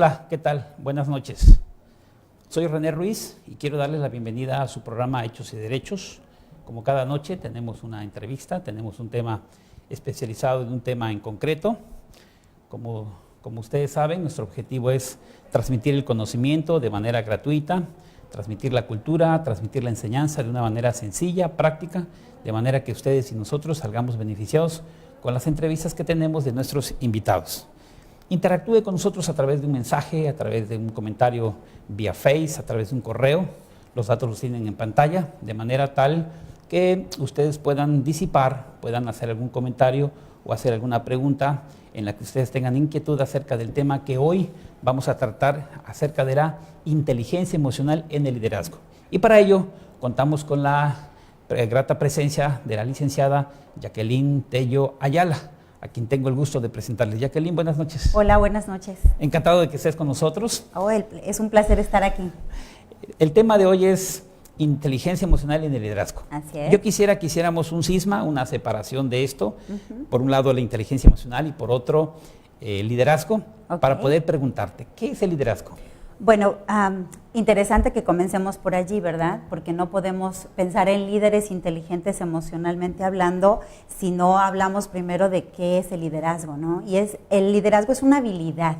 Hola, ¿qué tal? Buenas noches. Soy René Ruiz y quiero darles la bienvenida a su programa Hechos y Derechos. Como cada noche tenemos una entrevista, tenemos un tema especializado en un tema en concreto. Como ustedes saben, nuestro objetivo es transmitir el conocimiento de manera gratuita, transmitir la cultura, transmitir la enseñanza de una manera sencilla, práctica, de manera que ustedes y nosotros salgamos beneficiados con las entrevistas que tenemos de nuestros invitados. Interactúe con nosotros a través de un mensaje, a través de un comentario vía Face, a través de un correo. Los datos los tienen en pantalla, de manera tal que ustedes puedan disipar, puedan hacer algún comentario o hacer alguna pregunta en la que ustedes tengan inquietud acerca del tema que hoy vamos a tratar acerca de la inteligencia emocional en el liderazgo. Y para ello contamos con la grata presencia de la licenciada Jacqueline Tello Ayala, a quien tengo el gusto de presentarles. Jacqueline, buenas noches. Hola, buenas noches. Encantado de que estés con nosotros. Es un placer estar aquí. El tema de hoy es inteligencia emocional en el liderazgo. Así es. Yo quisiera que hiciéramos un cisma, una separación de esto. Por un lado la inteligencia emocional y por otro el liderazgo, para poder preguntarte, ¿qué es el liderazgo? Bueno, interesante que comencemos por allí, ¿verdad? Porque no podemos pensar en líderes inteligentes emocionalmente hablando si no hablamos primero de qué es el liderazgo, ¿no? Y el liderazgo es una habilidad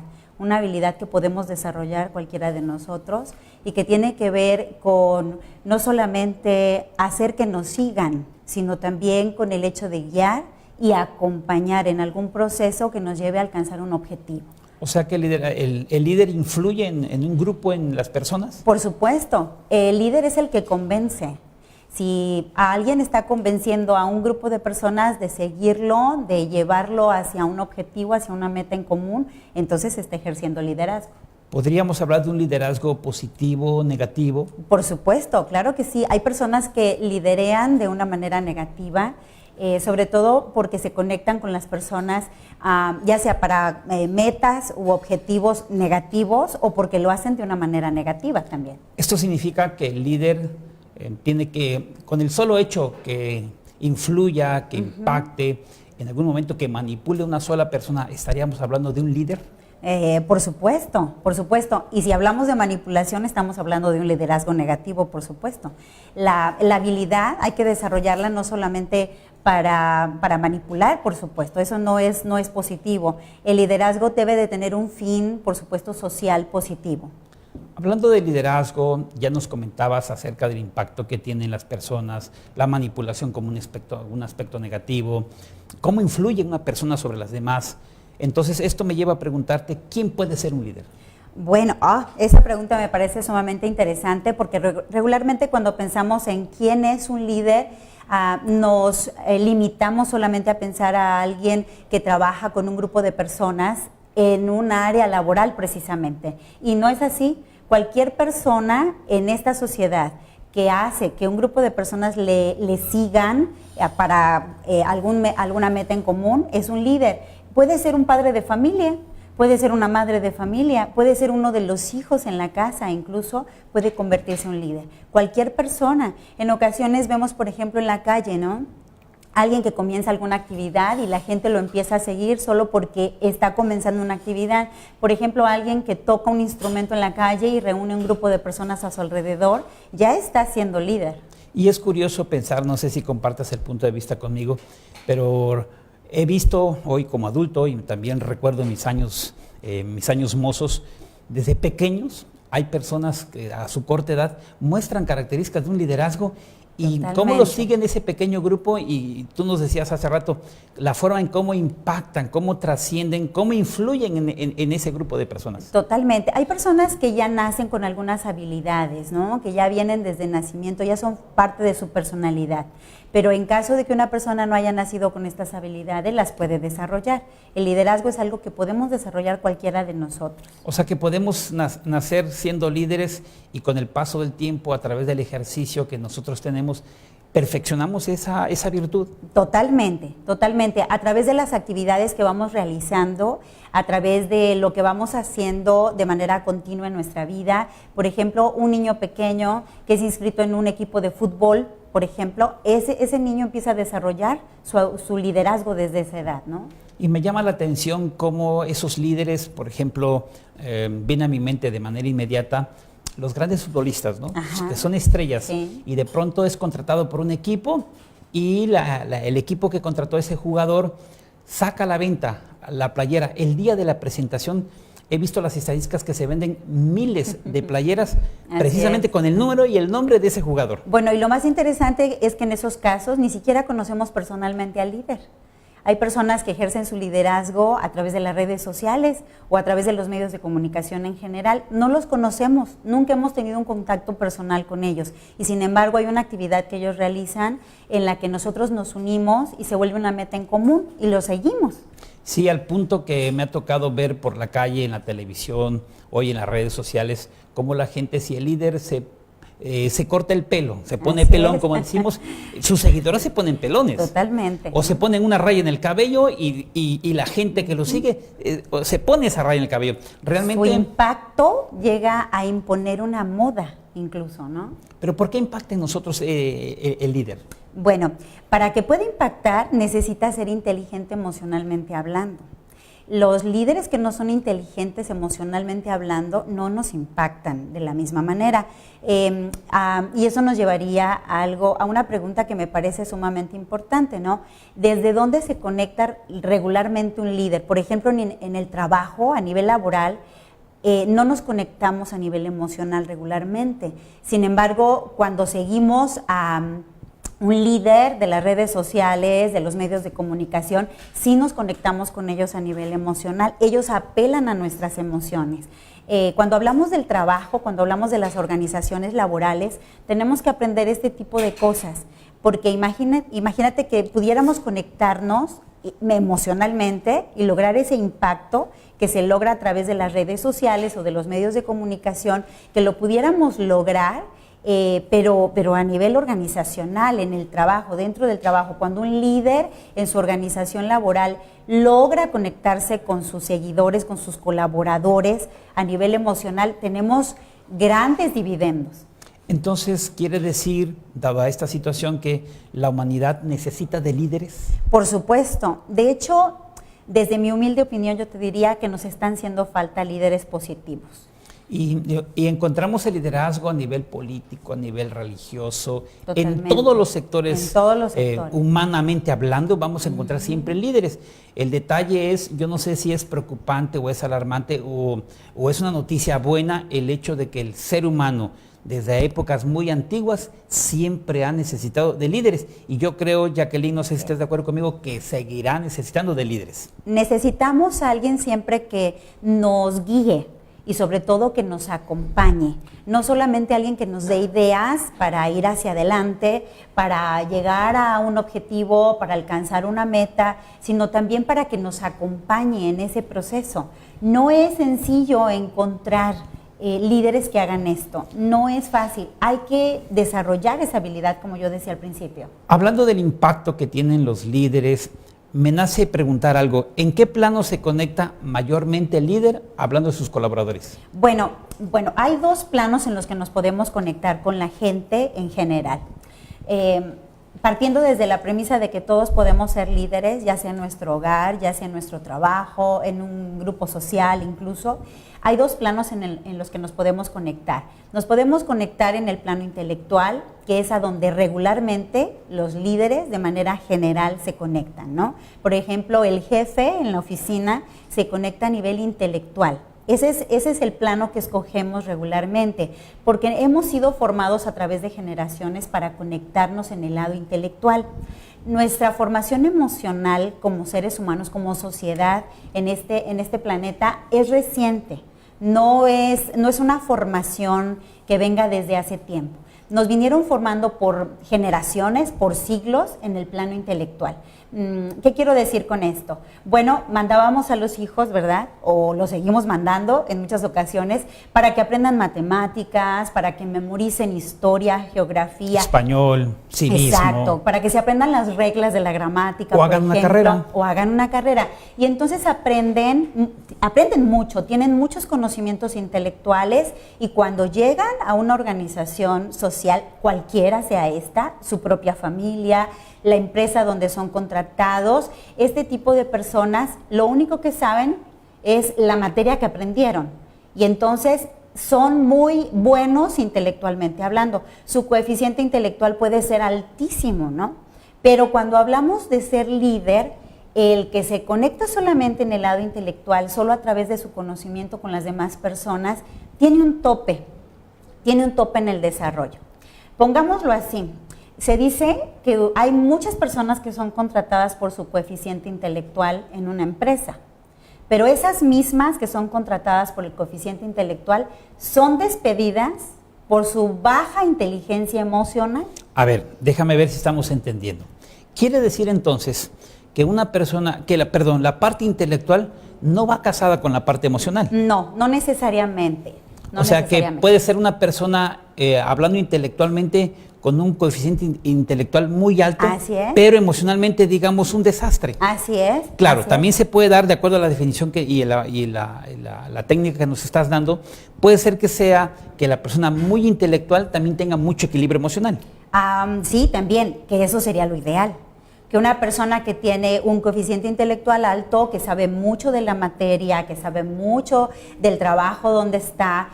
que podemos desarrollar cualquiera de nosotros y que tiene que ver con no solamente hacer que nos sigan, sino también con el hecho de guiar y acompañar en algún proceso que nos lleve a alcanzar un objetivo. O sea que el líder influye en un grupo, en las personas. Por supuesto, el líder es el que convence. Si alguien está convenciendo a un grupo de personas de seguirlo, de llevarlo hacia un objetivo, hacia una meta en común, entonces está ejerciendo liderazgo. ¿Podríamos hablar de un liderazgo positivo, negativo? Por supuesto, claro que sí. Hay personas que liderean de una manera negativa, sobre todo porque se conectan con las personas, ya sea para metas u objetivos negativos o porque lo hacen de una manera negativa también. Esto significa que el líder tiene que, con el solo hecho que influya, que impacte, en algún momento que manipule a una sola persona, ¿estaríamos hablando de un líder? Por supuesto, por supuesto. Y si hablamos de manipulación, estamos hablando de un liderazgo negativo, por supuesto. La habilidad hay que desarrollarla no solamente para manipular, por supuesto, eso no es positivo. El liderazgo debe de tener un fin, por supuesto, social positivo. Hablando de liderazgo, ya nos comentabas acerca del impacto que tienen las personas, la manipulación como un aspecto negativo, cómo influye una persona sobre las demás. Entonces, esto me lleva a preguntarte, ¿quién puede ser un líder? Bueno, esa pregunta me parece sumamente interesante porque regularmente cuando pensamos en quién es un líder, nos limitamos solamente a pensar a alguien que trabaja con un grupo de personas en un área laboral precisamente. Y no es así. Cualquier persona en esta sociedad que hace que un grupo de personas le sigan para alguna meta en común es un líder. Puede ser un padre de familia, puede ser una madre de familia, puede ser uno de los hijos en la casa, incluso puede convertirse en un líder. Cualquier persona. En ocasiones vemos, por ejemplo, en la calle, ¿no? Alguien que comienza alguna actividad y la gente lo empieza a seguir solo porque está comenzando una actividad. Por ejemplo, alguien que toca un instrumento en la calle y reúne un grupo de personas a su alrededor, ya está siendo líder. Y es curioso pensar, no sé si compartas el punto de vista conmigo, pero he visto hoy como adulto y también recuerdo mis años mozos, desde pequeños hay personas que a su corta edad muestran características de un liderazgo. Y Totalmente. cómo los siguen ese pequeño grupo, y tú nos decías hace rato, la forma en cómo impactan, cómo trascienden, cómo influyen en ese grupo de personas. Totalmente. Hay personas que ya nacen con algunas habilidades, ¿no? Que ya vienen desde nacimiento, ya son parte de su personalidad. Pero en caso de que una persona no haya nacido con estas habilidades, las puede desarrollar. El liderazgo es algo que podemos desarrollar cualquiera de nosotros. O sea que podemos nacer siendo líderes y con el paso del tiempo, a través del ejercicio que nosotros tenemos, perfeccionamos esa virtud. Totalmente, totalmente. A través de las actividades que vamos realizando, a través de lo que vamos haciendo de manera continua en nuestra vida. Por ejemplo, un niño pequeño que es inscrito en un equipo de fútbol, por ejemplo, ese niño empieza a desarrollar su liderazgo desde esa edad, ¿no? Y me llama la atención cómo esos líderes, por ejemplo, viene a mi mente de manera inmediata los grandes futbolistas, ¿no? Ajá. Que son estrellas, Sí. y de pronto es contratado por un equipo y el equipo que contrató a ese jugador saca a la venta la playera. El día de la presentación he visto las estadísticas que se venden miles de playeras precisamente con el número y el nombre de ese jugador. Bueno, y lo más interesante es que en esos casos ni siquiera conocemos personalmente al líder. Hay personas que ejercen su liderazgo a través de las redes sociales o a través de los medios de comunicación en general. No los conocemos, nunca hemos tenido un contacto personal con ellos. Y sin embargo hay una actividad que ellos realizan en la que nosotros nos unimos y se vuelve una meta en común y lo seguimos. Sí, al punto que me ha tocado ver por la calle, en la televisión, hoy en las redes sociales, cómo la gente, si el líder se corta el pelo, se pone Así pelón, es. como decimos, sus seguidores se ponen pelones. Totalmente. O se ponen una raya en el cabello y la gente que lo sigue se pone esa raya en el cabello. Realmente. Su impacto llega a imponer una moda incluso, ¿no? Pero ¿por qué impacta en nosotros el líder? Bueno, para que pueda impactar necesita ser inteligente emocionalmente hablando. Los líderes que no son inteligentes emocionalmente hablando no nos impactan de la misma manera. Y eso nos llevaría a una pregunta que me parece sumamente importante, ¿no? ¿Desde dónde se conecta regularmente un líder? Por ejemplo, en el trabajo, a nivel laboral, no nos conectamos a nivel emocional regularmente. Sin embargo, cuando seguimos a un líder de las redes sociales, de los medios de comunicación, sí nos conectamos con ellos a nivel emocional. Ellos apelan a nuestras emociones. Cuando hablamos del trabajo, cuando hablamos de las organizaciones laborales, tenemos que aprender este tipo de cosas, porque imagínate que pudiéramos conectarnos emocionalmente y lograr ese impacto que se logra a través de las redes sociales o de los medios de comunicación, que lo pudiéramos lograr. Pero a nivel organizacional, en el trabajo, dentro del trabajo, cuando un líder en su organización laboral logra conectarse con sus seguidores, con sus colaboradores a nivel emocional, tenemos grandes dividendos. Entonces, ¿quiere decir, dada esta situación, que la humanidad necesita de líderes? Por supuesto. De hecho, desde mi humilde opinión, yo te diría que nos están haciendo falta líderes positivos. Y encontramos el liderazgo a nivel político, a nivel religioso, Totalmente. en todos los sectores, En todos los sectores. Humanamente hablando, vamos a encontrar siempre líderes. El detalle es, yo no sé si es preocupante o es alarmante o es una noticia buena el hecho de que el ser humano, desde épocas muy antiguas, siempre ha necesitado de líderes. Y yo creo, Jacqueline, no sé si estás de acuerdo conmigo, que seguirá necesitando de líderes. Necesitamos a alguien siempre que nos guíe y sobre todo que nos acompañe. No solamente alguien que nos dé ideas para ir hacia adelante, para llegar a un objetivo, para alcanzar una meta, sino también para que nos acompañe en ese proceso. No es sencillo encontrar líderes que hagan esto. No es fácil. Hay que desarrollar esa habilidad, como yo decía al principio. Hablando del impacto que tienen los líderes, me nace preguntar algo. ¿En qué plano se conecta mayormente el líder hablando de sus colaboradores? Bueno, hay dos planos en los que nos podemos conectar con la gente en general. Partiendo desde la premisa de que todos podemos ser líderes, ya sea en nuestro hogar, ya sea en nuestro trabajo, en un grupo social incluso, hay dos planos en los que nos podemos conectar. Nos podemos conectar en el plano intelectual, que es a donde regularmente los líderes de manera general se conectan, ¿no? Por ejemplo, el jefe en la oficina se conecta a nivel intelectual. Ese es el plano que escogemos regularmente, porque hemos sido formados a través de generaciones para conectarnos en el lado intelectual. Nuestra formación emocional como seres humanos, como sociedad en este planeta es reciente, no es una formación que venga desde hace tiempo. Nos vinieron formando por generaciones, por siglos en el plano intelectual. ¿Qué quiero decir con esto? Bueno, mandábamos a los hijos, ¿verdad? O los seguimos mandando en muchas ocasiones para que aprendan matemáticas, para que memoricen historia, geografía. Español, civismo. Exacto, para que se aprendan las reglas de la gramática. O hagan una carrera. O hagan una carrera. Y entonces aprenden mucho, tienen muchos conocimientos intelectuales y cuando llegan a una organización social, social, cualquiera sea esta, su propia familia, la empresa donde son contratados. Este tipo de personas lo único que saben es la materia que aprendieron y entonces son muy buenos intelectualmente hablando. Su coeficiente intelectual puede ser altísimo, ¿no? Pero cuando hablamos de ser líder, el que se conecta solamente en el lado intelectual, solo a través de su conocimiento con las demás personas, tiene un tope en el desarrollo. Pongámoslo así, se dice que hay muchas personas que son contratadas por su coeficiente intelectual en una empresa, pero esas mismas que son contratadas por el coeficiente intelectual son despedidas por su baja inteligencia emocional. A ver, déjame ver si estamos entendiendo. Quiere decir entonces que una persona, la parte intelectual no va casada con la parte emocional. No necesariamente. O sea que puede ser una persona hablando intelectualmente con un coeficiente intelectual muy alto, pero emocionalmente, digamos, un desastre. Así es. Claro, así también es. se puede dar, de acuerdo a la definición la técnica que nos estás dando, puede ser que sea que la persona muy intelectual también tenga mucho equilibrio emocional. Sí, también, que eso sería lo ideal. Que una persona que tiene un coeficiente intelectual alto, que sabe mucho de la materia, que sabe mucho del trabajo donde está,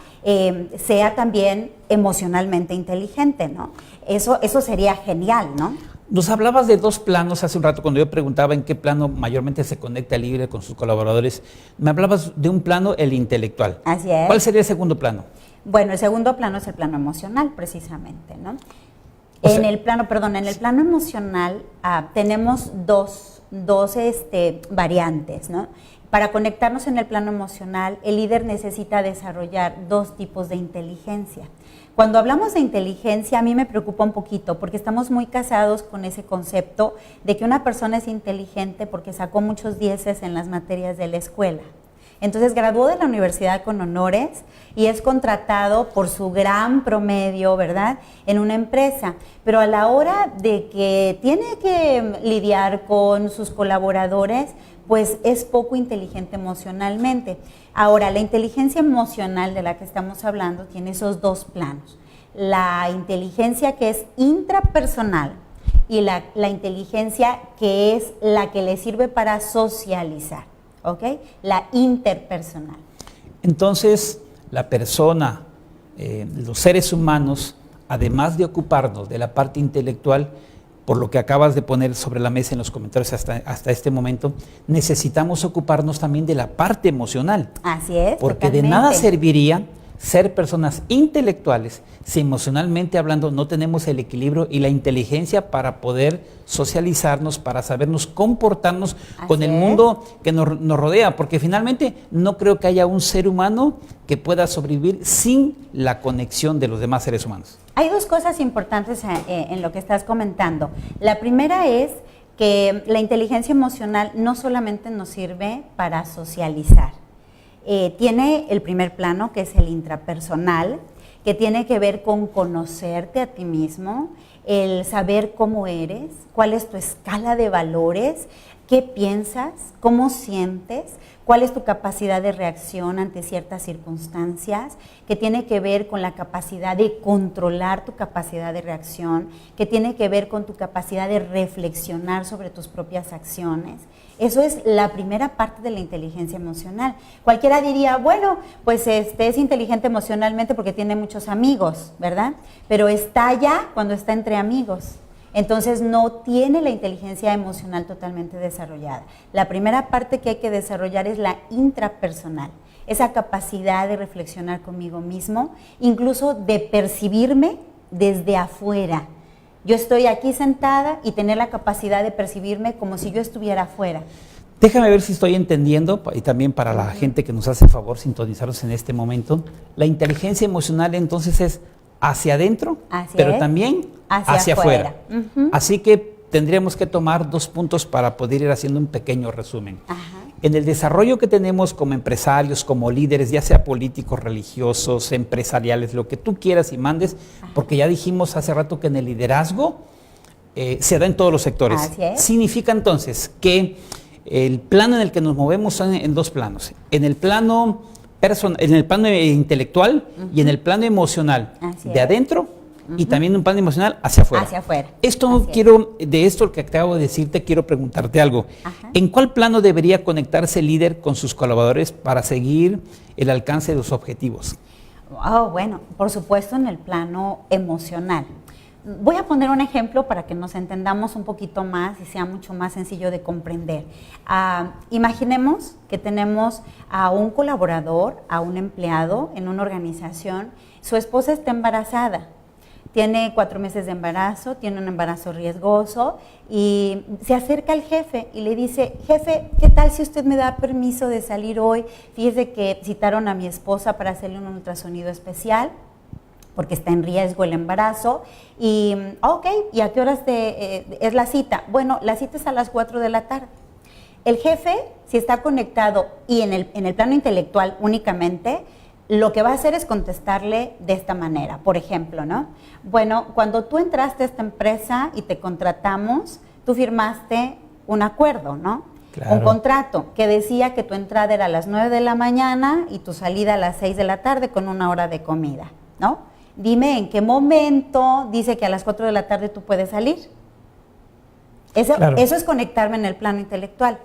sea también emocionalmente inteligente, ¿no? Eso sería genial, ¿no? Nos hablabas de dos planos hace un rato cuando yo preguntaba en qué plano mayormente se conecta el líder con sus colaboradores. Me hablabas de un plano, el intelectual. Así es. ¿Cuál sería el segundo plano? Bueno, el segundo plano es el plano emocional, precisamente, ¿no? En el plano emocional tenemos dos variantes, ¿no? Para conectarnos en el plano emocional, el líder necesita desarrollar dos tipos de inteligencia. Cuando hablamos de inteligencia, a mí me preocupa un poquito porque estamos muy casados con ese concepto de que una persona es inteligente porque sacó muchos dieces en las materias de la escuela. Entonces graduó de la universidad con honores y es contratado por su gran promedio, ¿verdad?, en una empresa. Pero a la hora de que tiene que lidiar con sus colaboradores, pues es poco inteligente emocionalmente. Ahora, la inteligencia emocional de la que estamos hablando tiene esos dos planos. La inteligencia que es intrapersonal y la inteligencia que es la que le sirve para socializar. ¿Ok? La interpersonal. Entonces, la persona, los seres humanos, además de ocuparnos de la parte intelectual, por lo que acabas de poner sobre la mesa en los comentarios hasta este momento, necesitamos ocuparnos también de la parte emocional. Así es. Porque totalmente. de nada serviría ser personas intelectuales si emocionalmente hablando no tenemos el equilibrio y la inteligencia para poder socializarnos, para sabernos comportarnos con el mundo que nos rodea, porque finalmente no creo que haya un ser humano que pueda sobrevivir sin la conexión de los demás seres humanos. Hay dos cosas importantes en lo que estás comentando. La primera es que la inteligencia emocional no solamente nos sirve para socializar. Tiene el primer plano, que es el intrapersonal, que tiene que ver con conocerte a ti mismo, el saber cómo eres, cuál es tu escala de valores, qué piensas, cómo sientes, cuál es tu capacidad de reacción ante ciertas circunstancias, que tiene que ver con la capacidad de controlar tu capacidad de reacción, que tiene que ver con tu capacidad de reflexionar sobre tus propias acciones. Eso es la primera parte de la inteligencia emocional. Cualquiera diría, bueno, pues es inteligente emocionalmente porque tiene muchos amigos, ¿verdad? Pero estalla cuando está entre amigos. Entonces no tiene la inteligencia emocional totalmente desarrollada. La primera parte que hay que desarrollar es la intrapersonal, esa capacidad de reflexionar conmigo mismo, incluso de percibirme desde afuera. Yo estoy aquí sentada y tener la capacidad de percibirme como si yo estuviera afuera. Déjame ver si estoy entendiendo, y también para la gente que nos hace el favor sintonizarnos en este momento, la inteligencia emocional entonces es hacia adentro, pero también hacia afuera. Así que tendríamos que tomar 2 puntos para poder ir haciendo un pequeño resumen. En el desarrollo que tenemos como empresarios, como líderes, ya sea políticos, religiosos, empresariales, lo que tú quieras y mandes, porque ya dijimos hace rato que en el liderazgo se da en todos los sectores. Así es. Significa entonces que el plano en el que nos movemos son en 2 planos. En el plano intelectual y en el plano emocional. De adentro y también un plan emocional hacia afuera. Hacia afuera. Esto de esto que acabo de decirte, quiero preguntarte algo. Ajá. ¿En cuál plano debería conectarse el líder con sus colaboradores para seguir el alcance de los objetivos? Oh, bueno, por supuesto en el plano emocional. Voy a poner un ejemplo para que nos entendamos un poquito más y sea mucho más sencillo de comprender. Imaginemos que tenemos a un colaborador, a un empleado en una organización, su esposa está embarazada, tiene 4 meses de embarazo, tiene un embarazo riesgoso y se acerca al jefe y le dice, jefe, ¿qué tal si usted me da permiso de salir hoy? Fíjese que citaron a mi esposa para hacerle un ultrasonido especial porque está en riesgo el embarazo y, ok, ¿y a qué horas es la cita? Bueno, la cita es a las 4 de la tarde. El jefe, si está conectado y en el plano intelectual únicamente, lo que va a hacer es contestarle de esta manera. Por ejemplo, ¿no? Bueno, cuando tú entraste a esta empresa y te contratamos, tú firmaste un acuerdo, ¿no? Claro. Un contrato que decía que tu entrada era a las 9 de la mañana y tu salida a las 6 de la tarde con 1 hora de comida, ¿no? Dime en qué momento dice que a las 4 de la tarde tú puedes salir. Eso es conectarme en el plano intelectual.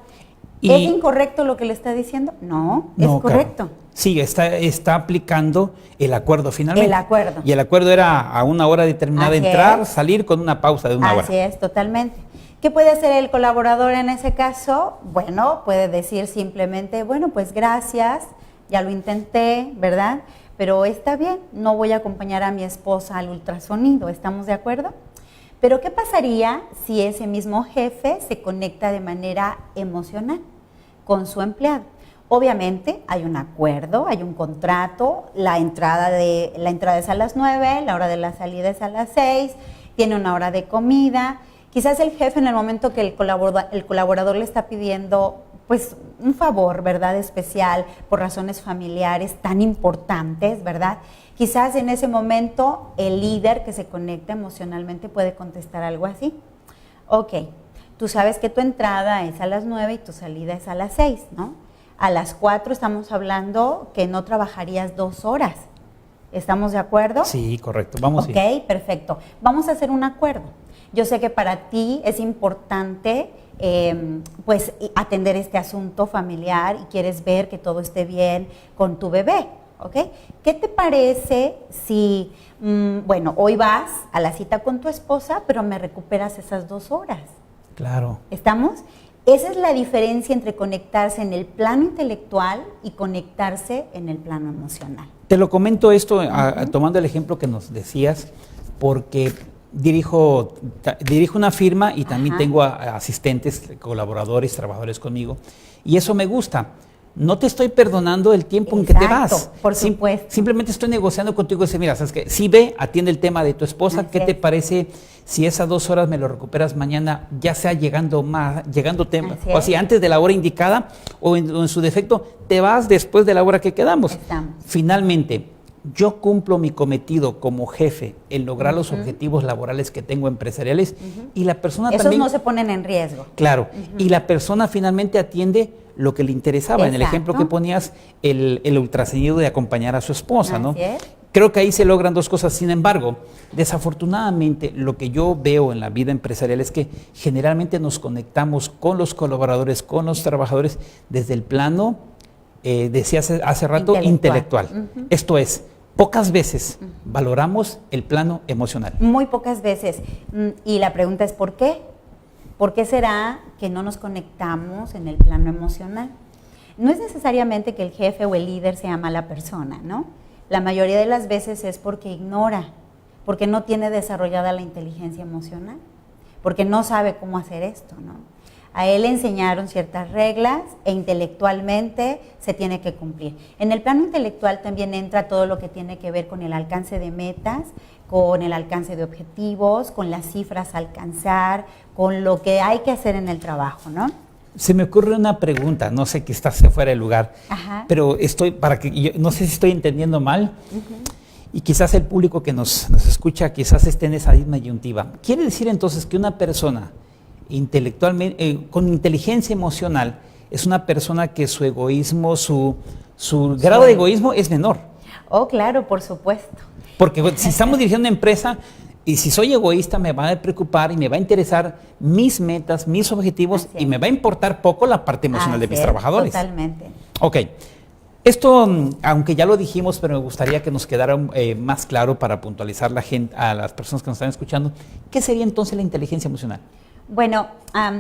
¿Es incorrecto lo que le está diciendo? No, es correcto. Claro. Sí, está aplicando el acuerdo finalmente. El acuerdo. Y el acuerdo era a una hora determinada entrar, salir con una pausa de 1 hora. Así es, totalmente. ¿Qué puede hacer el colaborador en ese caso? Bueno, puede decir simplemente, bueno, pues gracias, ya lo intenté, ¿verdad? Pero está bien, no voy a acompañar a mi esposa al ultrasonido, ¿estamos de acuerdo? Pero ¿qué pasaría si ese mismo jefe se conecta de manera emocional con su empleado? Obviamente hay un acuerdo, hay un contrato, la entrada es a las 9, la hora de la salida es a las 6, tiene 1 hora de comida. Quizás el jefe en el momento que el colaborador le está pidiendo pues un favor, ¿verdad? Especial por razones familiares tan importantes, ¿verdad? Quizás en ese momento el líder que se conecta emocionalmente puede contestar algo así. Ok, tú sabes que tu entrada es a las 9 y tu salida es a las 6, ¿no? A las 4 estamos hablando que no trabajarías 2 horas. ¿Estamos de acuerdo? Sí, correcto. Vamos bien. Ok, perfecto. Vamos a hacer un acuerdo. Yo sé que para ti es importante pues atender este asunto familiar y quieres ver que todo esté bien con tu bebé, ¿ok? ¿Qué te parece si, bueno, hoy vas a la cita con tu esposa, pero me recuperas esas 2 horas? Claro. ¿Estamos? Esa es la diferencia entre conectarse en el plano intelectual y conectarse en el plano emocional. Te lo comento esto tomando el ejemplo que nos decías, porque dirijo una firma y también tengo asistentes, colaboradores, trabajadores conmigo, y eso me gusta. No te estoy perdonando el tiempo en que te vas. Por supuesto. Simplemente estoy negociando contigo y dice, mira, ¿sabes qué? Si ve, atiende el tema de tu esposa, ¿qué te parece si esas 2 horas me lo recuperas mañana, ya sea llegando o así antes de la hora indicada, o en su defecto, te vas después de la hora que quedamos? Finalmente, yo cumplo mi cometido como jefe en lograr los objetivos laborales que tengo empresariales y la persona Esos también... no se ponen en riesgo. Claro, y la persona finalmente atiende lo que le interesaba. En el ejemplo que ponías, el ultrasonido de acompañar a su esposa, ¿no? Creo que ahí se logran 2 cosas. Sin embargo, desafortunadamente, lo que yo veo en la vida empresarial es que generalmente nos conectamos con los colaboradores, con los trabajadores, desde el plano, decía hace rato, intelectual. Esto es, pocas veces valoramos el plano emocional. Muy pocas veces. Y la pregunta es, ¿por qué? ¿Por qué será que no nos conectamos en el plano emocional? No es necesariamente que el jefe o el líder sea mala persona, ¿no? La mayoría de las veces es porque ignora, porque no tiene desarrollada la inteligencia emocional, porque no sabe cómo hacer esto, ¿no? A él le enseñaron ciertas reglas e intelectualmente se tiene que cumplir. En el plano intelectual también entra todo lo que tiene que ver con el alcance de metas, con el alcance de objetivos, con las cifras a alcanzar, con lo que hay que hacer en el trabajo, ¿no? Se me ocurre una pregunta, no sé que estás fuera de lugar, pero no sé si estoy entendiendo mal, y quizás el público que nos escucha quizás esté en esa misma disyuntiva. ¿Quiere decir entonces que una persona intelectualmente, con inteligencia emocional, es una persona que su egoísmo, su grado de egoísmo es menor? Oh, claro, por supuesto. Porque si estamos dirigiendo una empresa, Y si soy egoísta, me va a preocupar y me va a interesar mis metas, mis objetivos, y me va a importar poco la parte emocional de mis trabajadores. Totalmente. Ok. Esto, aunque ya lo dijimos, pero me gustaría que nos quedara más claro para puntualizar a las personas que nos están escuchando. ¿Qué sería entonces la inteligencia emocional? Bueno,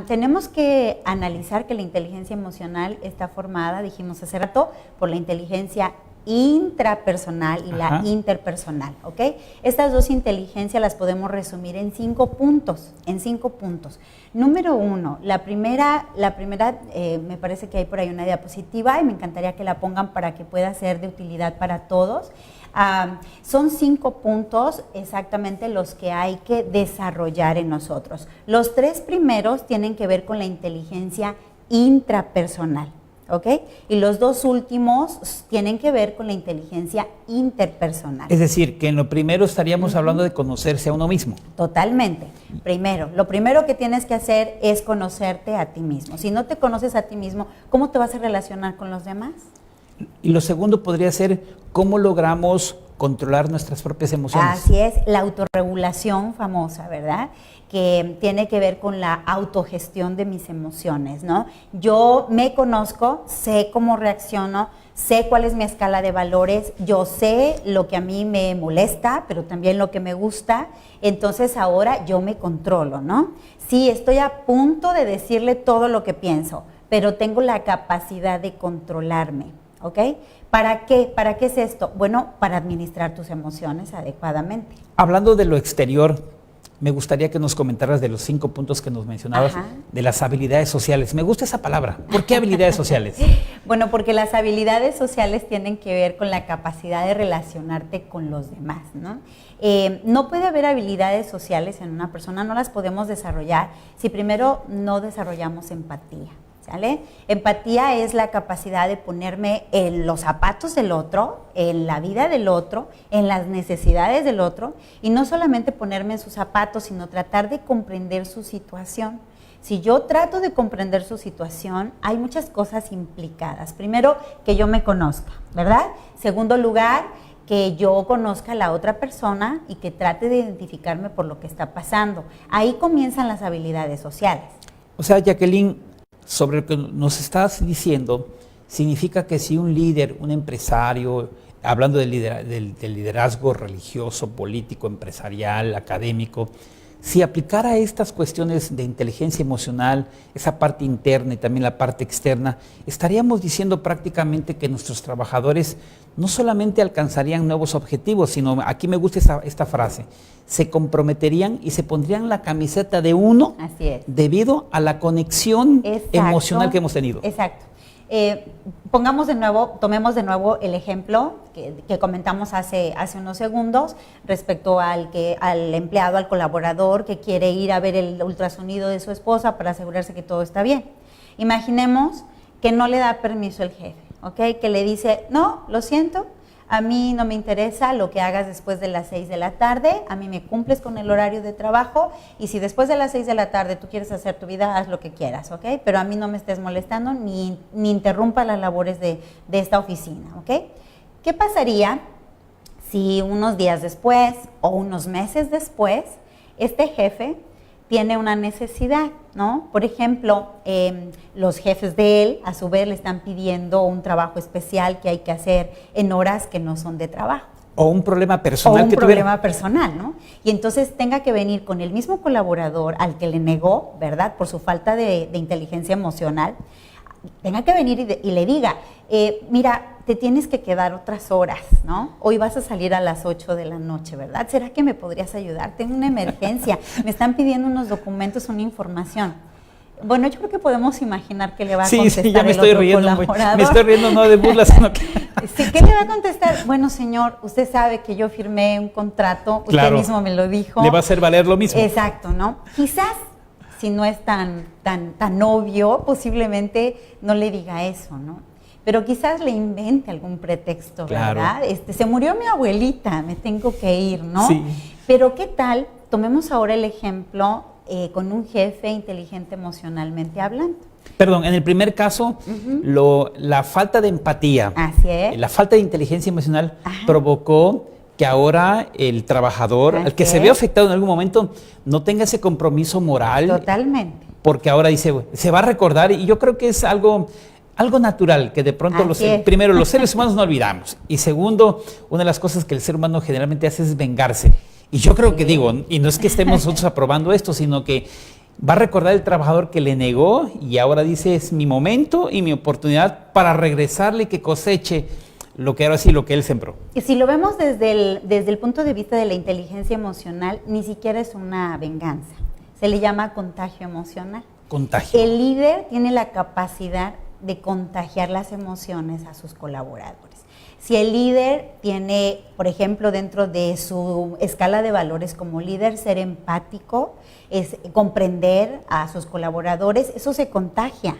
tenemos que analizar que la inteligencia emocional está formada, dijimos hace rato, por la inteligencia intrapersonal y la interpersonal, ¿ok? Estas dos inteligencias las podemos resumir en 5 puntos, Número 1, la primera me parece que hay por ahí una diapositiva y me encantaría que la pongan para que pueda ser de utilidad para todos. Son 5 puntos exactamente los que hay que desarrollar en nosotros. Los 3 primeros tienen que ver con la inteligencia intrapersonal, ¿ok? Y los 2 últimos tienen que ver con la inteligencia interpersonal. Es decir, que en lo primero estaríamos hablando de conocerse a uno mismo. Totalmente. Lo primero que tienes que hacer es conocerte a ti mismo. Si no te conoces a ti mismo, ¿cómo te vas a relacionar con los demás? Y lo segundo podría ser cómo logramos controlar nuestras propias emociones. Así es, la autorregulación famosa, ¿verdad? Que tiene que ver con la autogestión de mis emociones, ¿no? Yo me conozco, sé cómo reacciono, sé cuál es mi escala de valores, yo sé lo que a mí me molesta, pero también lo que me gusta, entonces ahora yo me controlo, ¿no? Sí, estoy a punto de decirle todo lo que pienso, pero tengo la capacidad de controlarme, ¿ok? ¿Para qué? ¿Para qué es esto? Bueno, para administrar tus emociones adecuadamente. Hablando de lo exterior, me gustaría que nos comentaras de los 5 puntos que nos mencionabas, de las habilidades sociales. Me gusta esa palabra. ¿Por qué habilidades sociales? Bueno, porque las habilidades sociales tienen que ver con la capacidad de relacionarte con los demás, ¿no? No puede haber habilidades sociales en una persona, no las podemos desarrollar si primero no desarrollamos empatía. ¿Sale? Empatía es la capacidad de ponerme en los zapatos del otro, en la vida del otro, en las necesidades del otro, y no solamente ponerme en sus zapatos, sino tratar de comprender su situación. Si yo trato de comprender su situación, hay muchas cosas implicadas. Primero, que yo me conozca, ¿verdad? Segundo lugar, que yo conozca a la otra persona y que trate de identificarme por lo que está pasando. Ahí comienzan las habilidades sociales. O sea, Jacqueline, sobre lo que nos estás diciendo, significa que si un líder, un empresario, hablando del liderazgo religioso, político, empresarial, académico, si aplicara estas cuestiones de inteligencia emocional, esa parte interna y también la parte externa, estaríamos diciendo prácticamente que nuestros trabajadores no solamente alcanzarían nuevos objetivos, sino, aquí me gusta esta frase, se comprometerían y se pondrían la camiseta de uno. Así es. Debido a la conexión emocional que hemos tenido. Exacto. Tomemos de nuevo el ejemplo que comentamos hace unos segundos respecto al empleado, al colaborador que quiere ir a ver el ultrasonido de su esposa para asegurarse que todo está bien. Imaginemos que no le da permiso el jefe, ¿ok? Que le dice, no, lo siento, a mí no me interesa lo que hagas después de las 6 de la tarde, a mí me cumples con el horario de trabajo y si después de las 6 de la tarde tú quieres hacer tu vida, haz lo que quieras, ¿ok? Pero a mí no me estés molestando ni interrumpa las labores de esta oficina, ¿ok? ¿Qué pasaría si unos días después o unos meses después este jefe tiene una necesidad, ¿no? Por ejemplo, los jefes de él, a su vez, le están pidiendo un trabajo especial que hay que hacer en horas que no son de trabajo. O un problema personal que tuviera. O un problema personal, ¿no? Y entonces tenga que venir con el mismo colaborador al que le negó, ¿verdad? Por su falta de inteligencia emocional, tenga que venir y le diga, mira, te tienes que quedar otras horas, ¿no? Hoy vas a salir a las 8 de la noche, ¿verdad? ¿Será que me podrías ayudar? Tengo una emergencia, me están pidiendo unos documentos, una información. Bueno, yo creo que podemos imaginar que le va a contestar ya me el estoy otro riendo, colaborador. me estoy riendo no de burla, sino que... Sí, ¿qué le va a contestar? Bueno, señor, usted sabe que yo firmé un contrato, usted mismo me lo dijo. Le va a hacer valer lo mismo. Exacto, ¿no? Quizás, si no es tan obvio, posiblemente no le diga eso, ¿no? Pero quizás le invente algún pretexto, ¿verdad? Se murió mi abuelita, me tengo que ir, ¿no? Sí. Pero ¿qué tal? Tomemos ahora el ejemplo con un jefe inteligente emocionalmente hablando. Perdón, en el primer caso, la falta de empatía, así es, la falta de inteligencia emocional provocó que ahora el trabajador, el que se ve afectado en algún momento, no tenga ese compromiso moral. Totalmente. Porque ahora dice, se va a recordar, y yo creo que es algo natural, que de pronto primero los seres humanos no olvidamos, y segundo, una de las cosas que el ser humano generalmente hace es vengarse. Y yo creo que digo, y no es que estemos nosotros aprobando esto, sino que va a recordar el trabajador que le negó y ahora dice, es mi momento y mi oportunidad para regresarle, que coseche lo que ahora sí, lo que él sembró. Y si lo vemos desde el punto de vista de la inteligencia emocional, ni siquiera es una venganza. Se le llama contagio emocional. Contagio. El líder tiene la capacidad de contagiar las emociones a sus colaboradores. Si el líder tiene, por ejemplo, dentro de su escala de valores como líder, ser empático, es comprender a sus colaboradores, eso se contagia.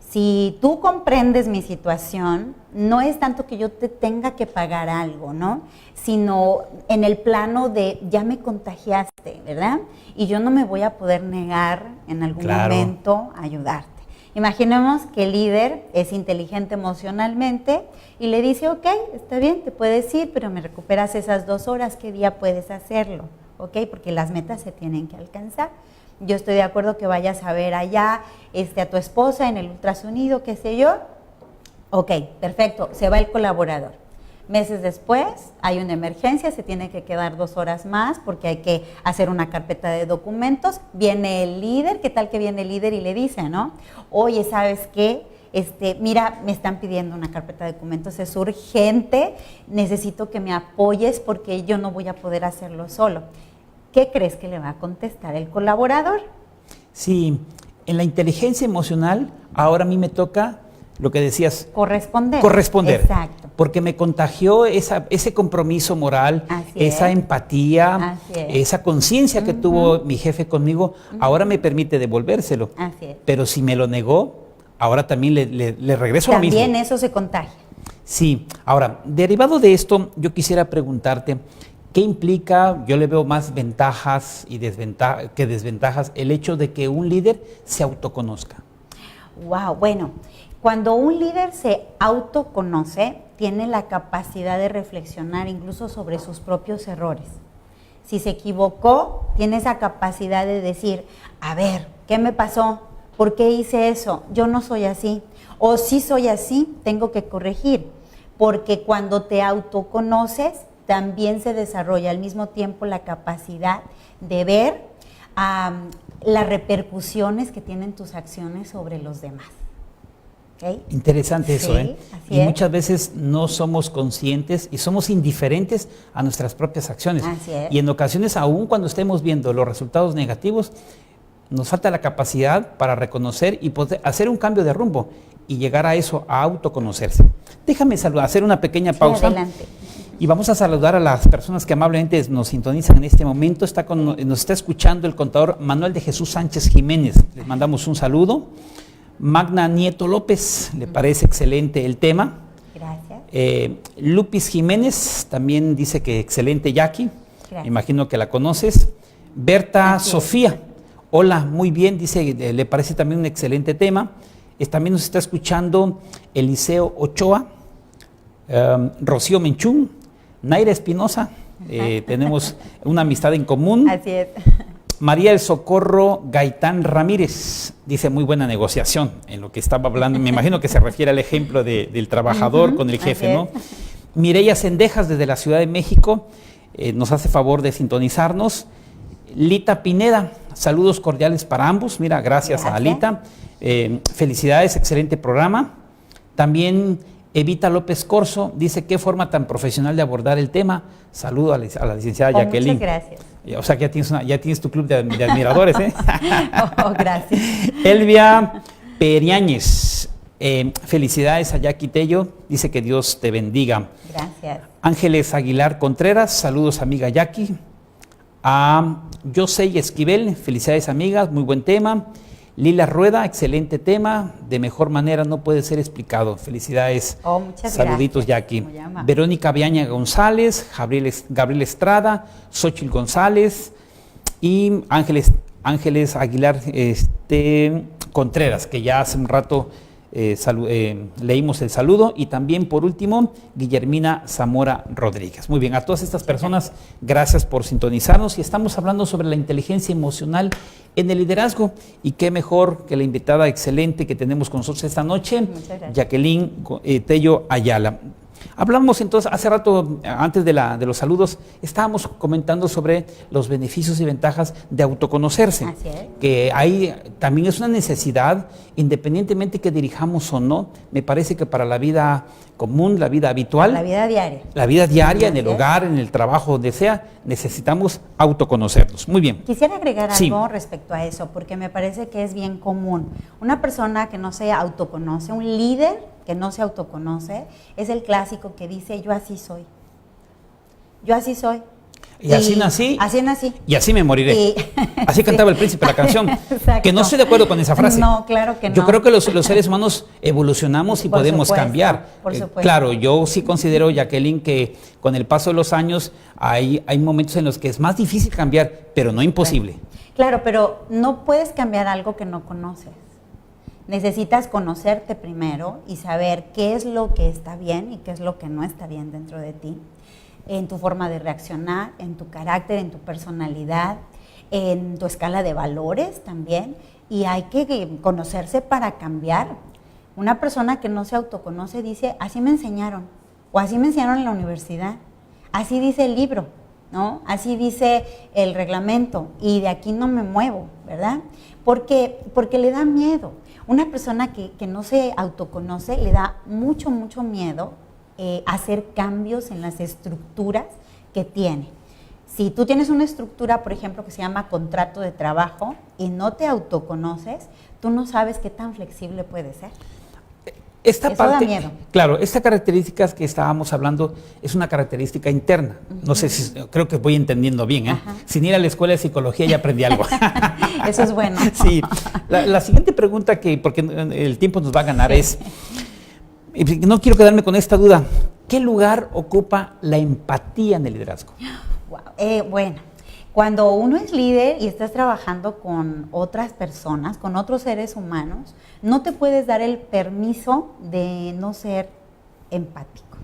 Si tú comprendes mi situación, no es tanto que yo te tenga que pagar algo, ¿no? Sino en el plano de ya me contagiaste, ¿verdad? Y yo no me voy a poder negar en algún momento a ayudarte. Imaginemos que el líder es inteligente emocionalmente y le dice, ok, está bien, te puedes ir, pero me recuperas esas 2 horas, ¿qué día puedes hacerlo? Ok, porque las metas se tienen que alcanzar. Yo estoy de acuerdo que vayas a ver allá a tu esposa en el ultrasonido, qué sé yo. Ok, perfecto, se va el colaborador. Meses después hay una emergencia, se tiene que quedar 2 horas más porque hay que hacer una carpeta de documentos. Viene el líder, ¿qué tal que viene el líder y le dice, no? Oye, ¿sabes qué? Mira, me están pidiendo una carpeta de documentos, es urgente, necesito que me apoyes porque yo no voy a poder hacerlo solo. ¿Qué crees que le va a contestar el colaborador? Sí, en la inteligencia emocional, ahora a mí me toca lo que decías. Corresponder. Corresponder. Exacto. Porque me contagió ese compromiso moral, esa empatía, esa conciencia que tuvo mi jefe conmigo, ahora me permite devolvérselo. Así es. Pero si me lo negó, ahora también le regreso lo mismo. También eso se contagia. Sí. Ahora, derivado de esto, yo quisiera preguntarte, ¿qué implica? Yo le veo más ventajas que desventajas el hecho de que un líder se autoconozca. Wow, bueno, cuando un líder se autoconoce, tiene la capacidad de reflexionar incluso sobre sus propios errores. Si se equivocó, tiene esa capacidad de decir, a ver, ¿qué me pasó? ¿Por qué hice eso? Yo no soy así. O si soy así, tengo que corregir. Porque cuando te autoconoces, también se desarrolla al mismo tiempo la capacidad de ver las repercusiones que tienen tus acciones sobre los demás. ¿Okay? Interesante eso, sí, y muchas veces no somos conscientes y somos indiferentes a nuestras propias acciones. Así es. Y en ocasiones, aún cuando estemos viendo los resultados negativos, nos falta la capacidad para reconocer y poder hacer un cambio de rumbo y llegar a eso, a autoconocerse. Déjame hacer una pequeña pausa. Adelante. Y vamos a saludar a las personas que amablemente nos sintonizan en este momento. Nos está escuchando el contador Manuel de Jesús Sánchez Jiménez. Les mandamos un saludo. Magna Nieto López, le parece excelente el tema. Gracias. Lupis Jiménez también dice que excelente, Jackie. Gracias. Imagino que la conoces. Berta Así Sofía, es. hola, muy bien, dice, le parece también un excelente tema. También nos está escuchando Eliseo Ochoa, Rocío Menchún, Naira Espinosa, tenemos una amistad en común. Así es. María del Socorro Gaitán Ramírez, dice muy buena negociación en lo que estaba hablando. Me imagino que se refiere al ejemplo del trabajador con el jefe, ¿no? Mireya Sendejas desde la Ciudad de México nos hace favor de sintonizarnos. Lita Pineda, saludos cordiales para ambos. Mira, gracias a Lita. Felicidades, excelente programa. También Evita López Corso dice, qué forma tan profesional de abordar el tema. Saludo a la licenciada Jacqueline. Muchas gracias. O sea que ya tienes tu club de admiradores, ¿eh? Gracias. Elvia Periáñez, felicidades a Jackie Tello, dice que Dios te bendiga. Gracias. Ángeles Aguilar Contreras, saludos amiga Jackie. A Josey Esquivel, felicidades amigas, muy buen tema. Lila Rueda, excelente tema, de mejor manera no puede ser explicado. Felicidades, muchas saluditos gracias. Jackie. Verónica Viaña González, Gabriel Estrada, Xochitl González y Ángeles Aguilar Contreras, que ya hace un rato leímos el saludo, y también por último Guillermina Zamora Rodríguez. Muy bien, a todas estas personas, gracias por sintonizarnos, y estamos hablando sobre la inteligencia emocional en el liderazgo, y qué mejor que la invitada excelente que tenemos con nosotros esta noche, Jacqueline Tello Ayala. Hablamos entonces, hace rato, antes de los saludos, estábamos comentando sobre los beneficios y ventajas de autoconocerse. Así es. Que ahí también es una necesidad, independientemente que dirijamos o no. Me parece que para la vida común, la vida habitual, la vida diaria, en el hogar, en el trabajo, donde sea, necesitamos autoconocernos. Muy bien. Quisiera agregar algo respecto a eso, porque me parece que es bien común. Una persona que no se autoconoce, un líder que no se autoconoce, es el clásico que dice: yo así soy. Yo así soy. Y así nací. Así nací. Y así me moriré. Así cantaba el príncipe la canción. Que no estoy de acuerdo con esa frase. No, claro que no. Yo creo que los seres humanos evolucionamos y podemos cambiar. Por supuesto. Claro, yo sí considero, Jacqueline, que con el paso de los años hay momentos en los que es más difícil cambiar, pero no imposible. Claro, pero no puedes cambiar algo que no conoces. Necesitas conocerte primero y saber qué es lo que está bien y qué es lo que no está bien dentro de ti, en tu forma de reaccionar, en tu carácter, en tu personalidad, en tu escala de valores también, y hay que conocerse para cambiar. Una persona que no se autoconoce dice: así me enseñaron, o así me enseñaron en la universidad, así dice el libro, ¿no? Así dice el reglamento, y de aquí no me muevo, ¿verdad? Porque le da miedo. Una persona que no se autoconoce le da mucho miedo hacer cambios en las estructuras que tiene. Si tú tienes una estructura, por ejemplo, que se llama contrato de trabajo, y no te autoconoces, tú no sabes qué tan flexible puede ser. Esta Eso parte, da miedo. Claro, esta característica que estábamos hablando es una característica interna. No sé si, creo que voy entendiendo bien, ¿eh? Sin ir a la escuela de psicología ya aprendí algo. Eso es bueno. Sí. La siguiente pregunta, porque el tiempo nos va a ganar, es, no quiero quedarme con esta duda, ¿qué lugar ocupa la empatía en el liderazgo? Wow. Bueno, cuando uno es líder y estás trabajando con otras personas, con otros seres humanos, no te puedes dar el permiso de no ser empático.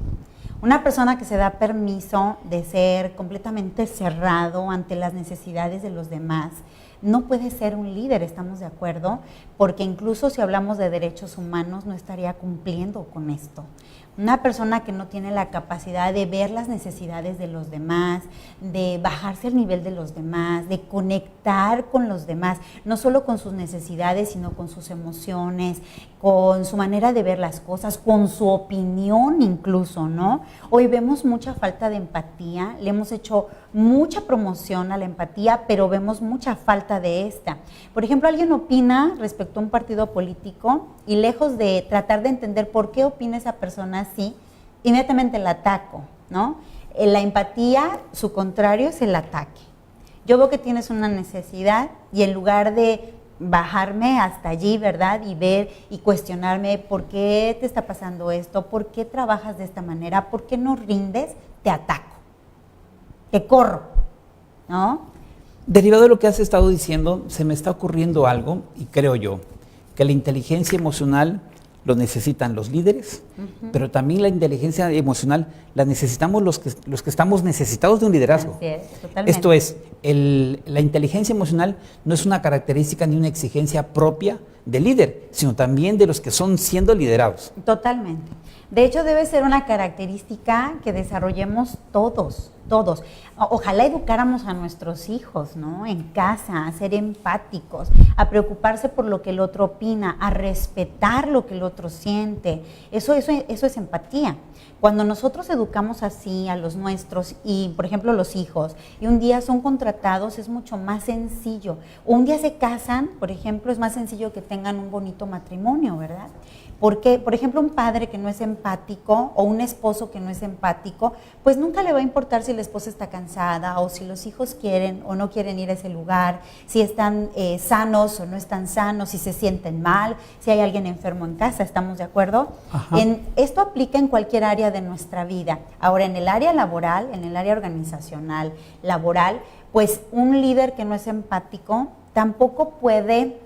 Una persona que se da permiso de ser completamente cerrado ante las necesidades de los demás no puede ser un líder, ¿estamos de acuerdo? Porque incluso si hablamos de derechos humanos no estaría cumpliendo con esto. Una persona que no tiene la capacidad de ver las necesidades de los demás, de bajarse al nivel de los demás, de conectar con los demás, no solo con sus necesidades, sino con sus emociones, con su manera de ver las cosas, con su opinión incluso, ¿no? Hoy vemos mucha falta de empatía, le hemos hecho mucha promoción a la empatía, pero vemos mucha falta de esta. Por ejemplo, alguien opina respecto a un partido político y lejos de tratar de entender por qué opina esa persona así, inmediatamente la ataco, ¿no? La empatía, su contrario es el ataque. Yo veo que tienes una necesidad y en lugar de bajarme hasta allí, ¿verdad? Y ver y cuestionarme por qué te está pasando esto, por qué trabajas de esta manera, por qué no rindes, te ataco, te corro, ¿no? Derivado de lo que has estado diciendo, se me está ocurriendo algo, y creo yo, que la inteligencia emocional lo necesitan los líderes, pero también la inteligencia emocional la necesitamos los que estamos necesitados de un liderazgo. Así es, totalmente. Esto es, la inteligencia emocional no es una característica ni una exigencia propia del líder, sino también de los que son siendo liderados. Totalmente. De hecho, debe ser una característica que desarrollemos todos. Ojalá educáramos a nuestros hijos, ¿no? En casa, a ser empáticos, a preocuparse por lo que el otro opina, a respetar lo que el otro siente. Eso es empatía. Cuando nosotros educamos así a los nuestros y, por ejemplo, los hijos, y un día son contratados, es mucho más sencillo. O un día se casan, por ejemplo, es más sencillo que tengan un bonito matrimonio, ¿verdad? Porque, por ejemplo, un padre que no es empático o un esposo que no es empático, pues nunca le va a importar si la esposa está cansada o si los hijos quieren o no quieren ir a ese lugar, si están sanos o no están sanos, si se sienten mal, si hay alguien enfermo en casa, ¿estamos de acuerdo? Esto aplica en cualquier área de nuestra vida. Ahora, en el área laboral, en el área organizacional, laboral, pues un líder que no es empático tampoco puede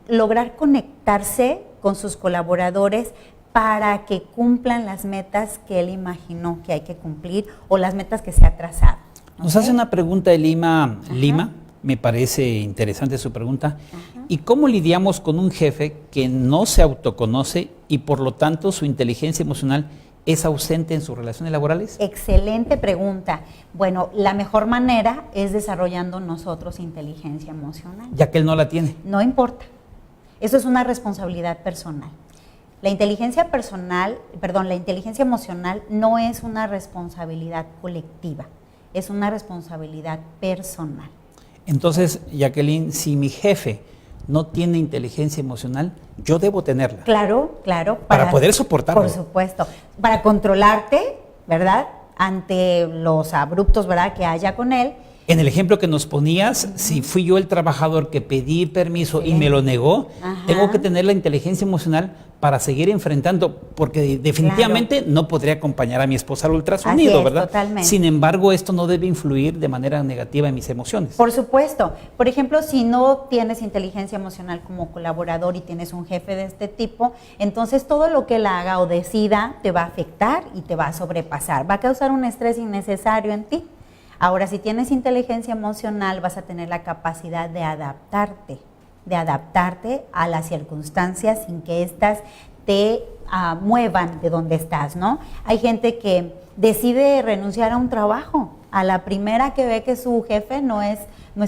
lograr conectarse con sus colaboradores para que cumplan las metas que él imaginó que hay que cumplir o las metas que se ha trazado. Nos hace una pregunta de Lima, me parece interesante su pregunta. ¿Y cómo lidiamos con un jefe que no se autoconoce y por lo tanto su inteligencia emocional es ausente en sus relaciones laborales? Excelente pregunta. Bueno, la mejor manera es desarrollando nosotros inteligencia emocional. Ya que él no la tiene. No importa. Eso es una responsabilidad personal. La inteligencia emocional no es una responsabilidad colectiva, es una responsabilidad personal. Entonces, Jacqueline, si mi jefe no tiene inteligencia emocional, yo debo tenerla. Claro. Para poder soportarlo. Por supuesto. Para controlarte, ¿verdad? Ante los abruptos, ¿verdad?, que haya con él. En el ejemplo que nos ponías, si fui yo el trabajador que pedí permiso y me lo negó, tengo que tener la inteligencia emocional para seguir enfrentando, porque definitivamente no podría acompañar a mi esposa al ultrasonido, ¿verdad? Totalmente. Sin embargo, esto no debe influir de manera negativa en mis emociones. Por supuesto. Por ejemplo, si no tienes inteligencia emocional como colaborador y tienes un jefe de este tipo, entonces todo lo que él haga o decida te va a afectar y te va a sobrepasar, va a causar un estrés innecesario en ti. Ahora, si tienes inteligencia emocional, vas a tener la capacidad de adaptarte a las circunstancias sin que éstas te muevan de donde estás, ¿no? Hay gente que decide renunciar a un trabajo a la primera que ve que su jefe no es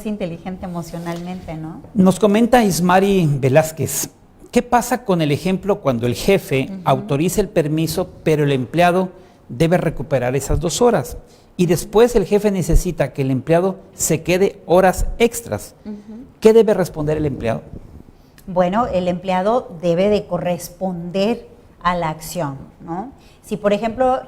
inteligente emocionalmente, ¿no? Nos comenta Ismari Velázquez, ¿qué pasa con el ejemplo cuando el jefe autoriza el permiso, pero el empleado debe recuperar esas 2 horas? Y después el jefe necesita que el empleado se quede horas extras. ¿Qué debe responder el empleado? Bueno, el empleado debe de corresponder a la acción, ¿no? Si, por ejemplo,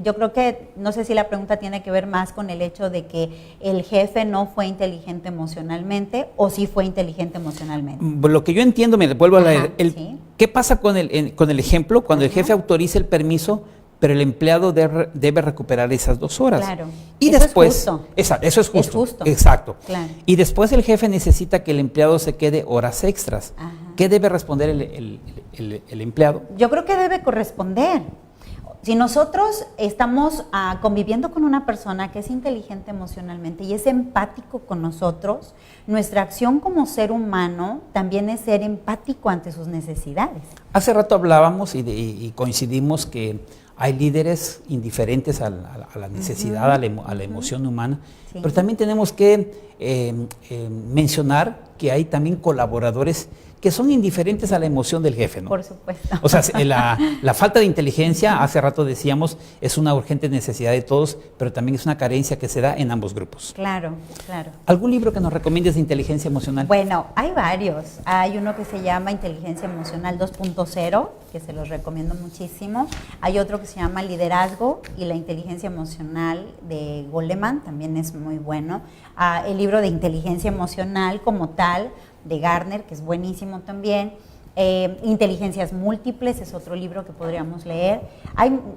yo creo que, no sé si la pregunta tiene que ver más con el hecho de que el jefe no fue inteligente emocionalmente o sí fue inteligente emocionalmente. Lo que yo entiendo, me vuelvo a leer, ¿qué pasa con el ejemplo cuando el jefe autoriza el permiso, pero el empleado debe recuperar esas 2 horas? Claro. Y eso después, es justo. Exacto, eso es justo. Es justo. Exacto. Claro. Y después el jefe necesita que el empleado se quede horas extras. ¿Qué debe responder el empleado? Yo creo que debe corresponder. Si nosotros estamos conviviendo con una persona que es inteligente emocionalmente y es empático con nosotros, nuestra acción como ser humano también es ser empático ante sus necesidades. Hace rato hablábamos y coincidimos que hay líderes indiferentes a la necesidad, a la emoción humana, pero también tenemos que mencionar que hay también colaboradores que son indiferentes a la emoción del jefe, ¿no? Por supuesto. O sea, la falta de inteligencia, hace rato decíamos, es una urgente necesidad de todos, pero también es una carencia que se da en ambos grupos. Claro. ¿Algún libro que nos recomiendes de inteligencia emocional? Bueno, hay varios. Hay uno que se llama Inteligencia Emocional 2.0, que se los recomiendo muchísimo. Hay otro que se llama Liderazgo y la Inteligencia Emocional de Goleman, también es muy bueno. El libro de Inteligencia Emocional como tal, de Gardner, que es buenísimo también. Inteligencias Múltiples es otro libro que podríamos leer.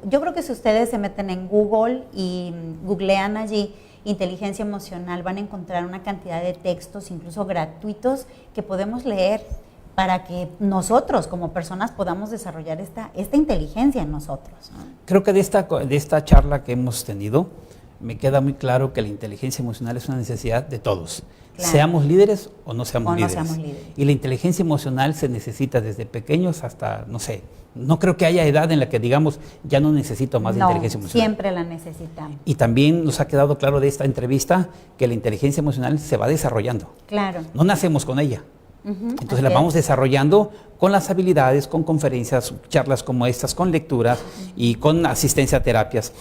Yo creo que si ustedes se meten en Google y googlean allí inteligencia emocional, van a encontrar una cantidad de textos, incluso gratuitos, que podemos leer para que nosotros como personas podamos desarrollar esta inteligencia en nosotros, ¿no? Creo que de esta charla que hemos tenido, me queda muy claro que la inteligencia emocional es una necesidad de todos. Claro. Seamos líderes o no seamos líderes. Y la inteligencia emocional se necesita desde pequeños hasta, no sé, no creo que haya edad en la que digamos, ya no necesito más de inteligencia emocional. Siempre la necesitamos. Y también nos ha quedado claro de esta entrevista que la inteligencia emocional se va desarrollando. Claro. No nacemos con ella. Entonces la vamos desarrollando con las habilidades, con conferencias, charlas como estas, con lecturas y con asistencia a terapias.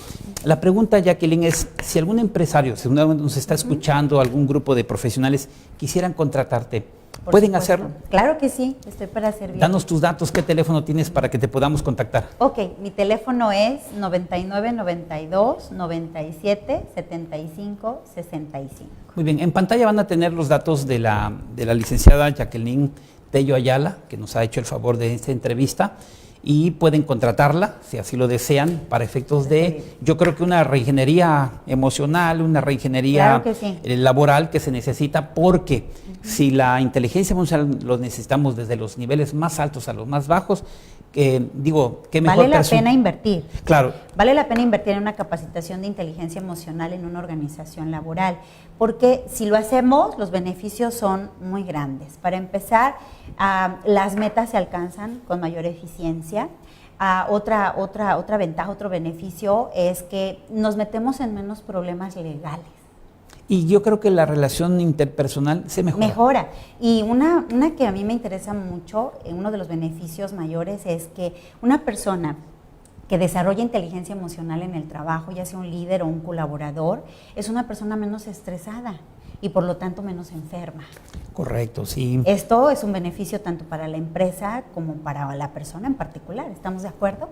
La pregunta, Jacqueline, es si algún empresario, si nos está escuchando, algún grupo de profesionales quisieran contratarte, ¿pueden hacerlo? Claro que sí, estoy para servir. Danos tus datos, ¿qué teléfono tienes para que te podamos contactar? Ok, mi teléfono es 9992-97-75-65. Muy bien, en pantalla van a tener los datos de la licenciada Jacqueline Tello Ayala, que nos ha hecho el favor de esta entrevista, y pueden contratarla, si así lo desean, para efectos de, yo creo que una reingeniería emocional, una reingeniería laboral que se necesita, porque Si la inteligencia emocional lo necesitamos desde los niveles más altos a los más bajos, digo, qué mejor Vale la persona. pena invertir. Claro. Vale la pena invertir en una capacitación de inteligencia emocional en una organización laboral, porque si lo hacemos, los beneficios son muy grandes. Para empezar, las metas se alcanzan con mayor eficiencia. Otra ventaja, otro beneficio es que nos metemos en menos problemas legales. Y yo creo que la relación interpersonal se mejora. Mejora. Y una que a mí me interesa mucho, uno de los beneficios mayores es que una persona que desarrolla inteligencia emocional en el trabajo, ya sea un líder o un colaborador, es una persona menos estresada y por lo tanto menos enferma. Correcto, sí. Esto es un beneficio tanto para la empresa como para la persona en particular. ¿Estamos de acuerdo?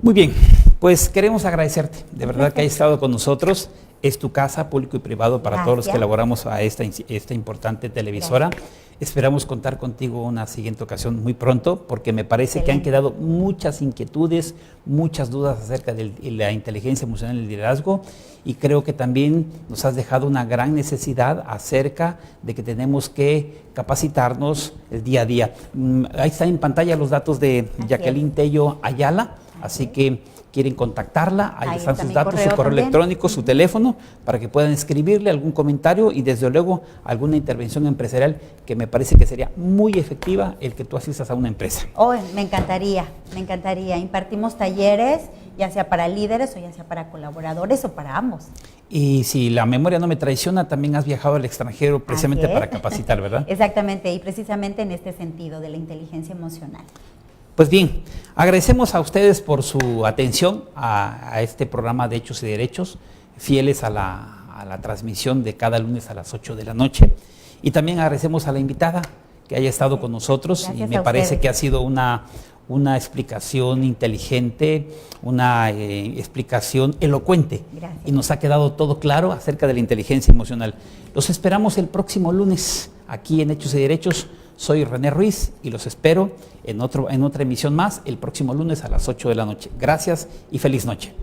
Muy bien, pues queremos agradecerte, de verdad que hayas estado con nosotros. Es tu casa, público y privado, para todos los que elaboramos a esta importante televisora. Gracias. Esperamos contar contigo una siguiente ocasión muy pronto, porque me parece que han quedado muchas inquietudes, muchas dudas acerca de la inteligencia emocional y el liderazgo, y creo que también nos has dejado una gran necesidad acerca de que tenemos que capacitarnos el día a día. Ahí están en pantalla los datos de Jacqueline Tello Ayala, así que quieren contactarla, ahí están sus datos, su correo electrónico, su teléfono, para que puedan escribirle algún comentario y desde luego alguna intervención empresarial que me parece que sería muy efectiva el que tú asistas a una empresa. Oh, me encantaría. Impartimos talleres, ya sea para líderes o ya sea para colaboradores o para ambos. Y si la memoria no me traiciona, también has viajado al extranjero precisamente para capacitar, ¿verdad? Exactamente, y precisamente en este sentido de la inteligencia emocional. Pues bien, agradecemos a ustedes por su atención a este programa de Hechos y Derechos, fieles a la transmisión de cada lunes a las 8 de la noche. Y también agradecemos a la invitada que haya estado con nosotros. Gracias, y me parece que ha sido una explicación inteligente, una explicación elocuente. Gracias. Y nos ha quedado todo claro acerca de la inteligencia emocional. Los esperamos el próximo lunes aquí en Hechos y Derechos. Soy René Ruiz y los espero en otra emisión más el próximo lunes a las 8 de la noche. Gracias y feliz noche.